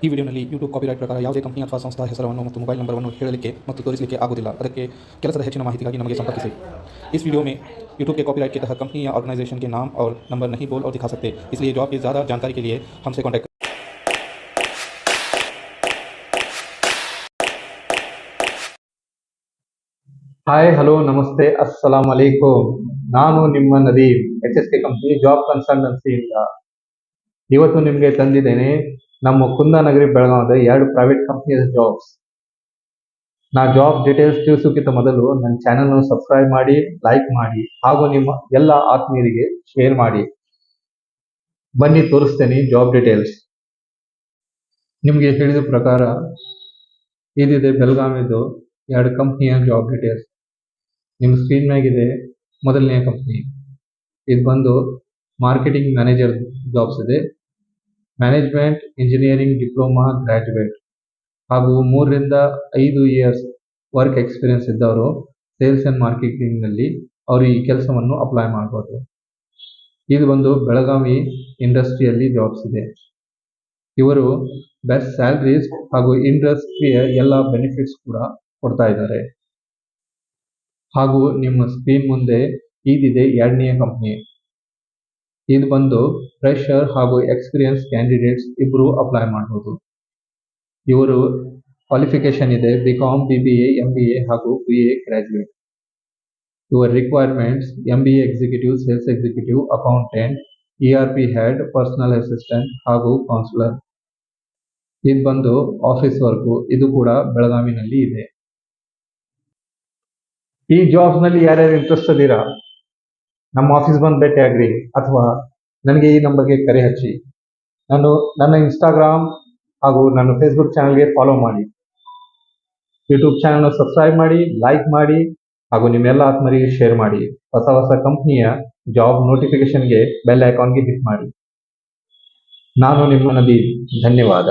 ಈ ವಿಡಿಯೋನಲ್ಲಿ YouTube copyright ಪ್ರಕಾರ ಯಾವುದೇ ಕಂಪನಿ ಅಥವಾ ಸಂಸ್ಥಾ ಹೆಸರನ್ನು ಮತ್ತು ಮೊಬೈಲ್ ನಂಬರನ್ನು ಹೇಳಲಿಕ್ಕೆ ಮತ್ತು ತೋರಿಸಲಿಕ್ಕೆ ಆಗುವುದಿಲ್ಲ। ಅದಕ್ಕೆ ಕೆಲಸದ ಹೆಚ್ಚಿನ ಮಾಹಿತಿಗಾಗಿ ನಮಗೆ ಸಂಪರ್ಕಿಸಿ। इस वीडियो में यूट्यूब के कॉपीराइट के तहत कंपनी या ऑर्गेनाइजेशन के नाम और नंबर नहीं बोल और दिखा सकते, इसलिए जॉब की ज़्यादा जानकारी के लिए हमसे कॉन्टैक्ट। ಹಾಯ್ ಹಲೋ ನಮಸ್ತೆ ಅಸ್ಸಲಾಂ ಅಲೈಕುಮ್। ನಾನು ನಿಮ್ಮ ನದೀಮ್ HSK ಕಂಪನಿ ಜಾಬ್ ಕನ್ಸಲ್ಟೆನ್ಸಿಯಿಂದ ಇವತ್ತು ನಿಮಗೆ ತಂದಿದ್ದೇನೆ ನಮ್ಮ ಕುಂದಾನಗರಿ ಬೆಳಗಾವಿದ 2 ಪ್ರೈವೇಟ್ ಕಂಪನಿಯ ಜಾಬ್ಸ್। ನಾ ಜಾಬ್ ಡೀಟೇಲ್ಸ್ ತಿಳಿಸೋಕ್ಕಿಂತ ಮೊದಲು ನನ್ನ ಚಾನೆಲ್ನ ಸಬ್ಸ್ಕ್ರೈಬ್ ಮಾಡಿ, ಲೈಕ್ ಮಾಡಿ ಹಾಗೂ ನಿಮ್ಮ ಎಲ್ಲ ಆತ್ಮೀಯರಿಗೆ ಶೇರ್ ಮಾಡಿ। ಬನ್ನಿ ತೋರಿಸ್ತೇನೆ ಜಾಬ್ ಡೀಟೇಲ್ಸ್। ನಿಮಗೆ ಹೇಳಿದ ಪ್ರಕಾರ ಇದಿದೆ ಬೆಳಗಾವಿದು 2 ಕಂಪನಿಯ ಜಾಬ್ ಡೀಟೇಲ್ಸ್। ನಿಮ್ಮ ಸ್ಕ್ರೀನ್ ಮ್ಯಾಗಿದೆ ಮೊದಲನೇ ಕಂಪನಿ, ಇದು ಬಂದು ಮಾರ್ಕೆಟಿಂಗ್ ಮ್ಯಾನೇಜರ್ ಜಾಬ್ಸ್ ಇದೆ। ಮ್ಯಾನೇಜ್ಮೆಂಟ್ ಇಂಜಿನಿಯರಿಂಗ್ ಡಿಪ್ಲೊಮಾ ಗ್ರಾಜ್ಯುಯೇಟ್ ಹಾಗೂ 3 ರಿಂದ 5 ಇಯರ್ಸ್ ವರ್ಕ್ ಎಕ್ಸ್ಪೀರಿಯನ್ಸ್ ಇದ್ದವರು ಸೇಲ್ಸ್ ಆ್ಯಂಡ್ ಮಾರ್ಕೆಟಿಂಗ್ನಲ್ಲಿ ಅವರು ಈ ಕೆಲಸವನ್ನು ಅಪ್ಲೈ ಮಾಡ್ಬೋದು। ಇದು ಬಂದು ಬೆಳಗಾವಿ ಇಂಡಸ್ಟ್ರಿಯಲ್ಲಿ ಜಾಬ್ಸ್ ಇದೆ। ಇವರು ಬೆಸ್ಟ್ ಸ್ಯಾಲರೀಸ್ ಹಾಗೂ ಇಂಡಸ್ಟ್ರಿಯ ಎಲ್ಲ ಬೆನಿಫಿಟ್ಸ್ ಕೂಡ ಕೊಡ್ತಾ ಇದ್ದಾರೆ। ಹಾಗೂ ನಿಮ್ಮ ಸ್ಕ್ರೀನ್ ಮುಂದೆ ಇದಿದೆ 2ನೇ ಕಂಪನಿ, ಇದು ಬಂದು ಫ್ರೆಶರ್ ಹಾಗೂ ಎಕ್ಸ್ಪೀರಿಯನ್ಸ್ ಕ್ಯಾಂಡಿಡೇಟ್ಸ್ ಇಬ್ಬರು ಅಪ್ಲೈ ಮಾಡ್ಬೋದು। ಇವರು ಕ್ವಾಲಿಫಿಕೇಶನ್ ಇದೆ BCom, BBA, MBA ಹಾಗೂ BA ಗ್ರಾಜ್ಯುಯೇಟ್। ಇವರ requirements MBA executive, sales executive, accountant, ERP head, personal assistant ಹಾಗೂ ಕೌನ್ಸಿಲರ್। ಇದು ಬಂದು ಆಫೀಸ್ ವರ್ಕು, ಇದು ಕೂಡ ಬೆಳಗಾವಿನಲ್ಲಿ ಇದೆ। ಈ ಜಾಬ್ಸ್ ನಲ್ಲಿ ಯಾರ್ಯಾರು ಇಂಟ್ರೆಸ್ಟ್ ಇದೀರಾ ನಮ್ಮ ಆಫೀಸ್ ಬಂದು ಭೇಟಿ ಆಗ್ರಿ ಅಥವಾ ನನಗೆ ಈ ನಂಬರ್ಗೆ ಕರೆ ಹಚ್ಚಿ। ನನ್ನ ಇನ್ಸ್ಟಾಗ್ರಾಮ್ ಹಾಗೂ ನನ್ನ ಫೇಸ್ಬುಕ್ ಚಾನಲ್ಗೆ ಫಾಲೋ ಮಾಡಿ, ಯೂಟ್ಯೂಬ್ ಚಾನಲ್ನ ಸಬ್ಸ್ಕ್ರೈಬ್ ಮಾಡಿ, ಲೈಕ್ ಮಾಡಿ ಹಾಗೂ ನಿಮ್ಮೆಲ್ಲ ಆತ್ಮರಿಗೆ ಶೇರ್ ಮಾಡಿ। ಹೊಸ ಹೊಸ ಕಂಪನಿಯ ಜಾಬ್ ನೋಟಿಫಿಕೇಶನ್ಗೆ ಬೆಲ್ ಐಕಾನ್ಗೆ ಹಿಟ್ ಮಾಡಿ। ನಾನು ನಿಮ್ಮ ನದೀಮ್, ಧನ್ಯವಾದ।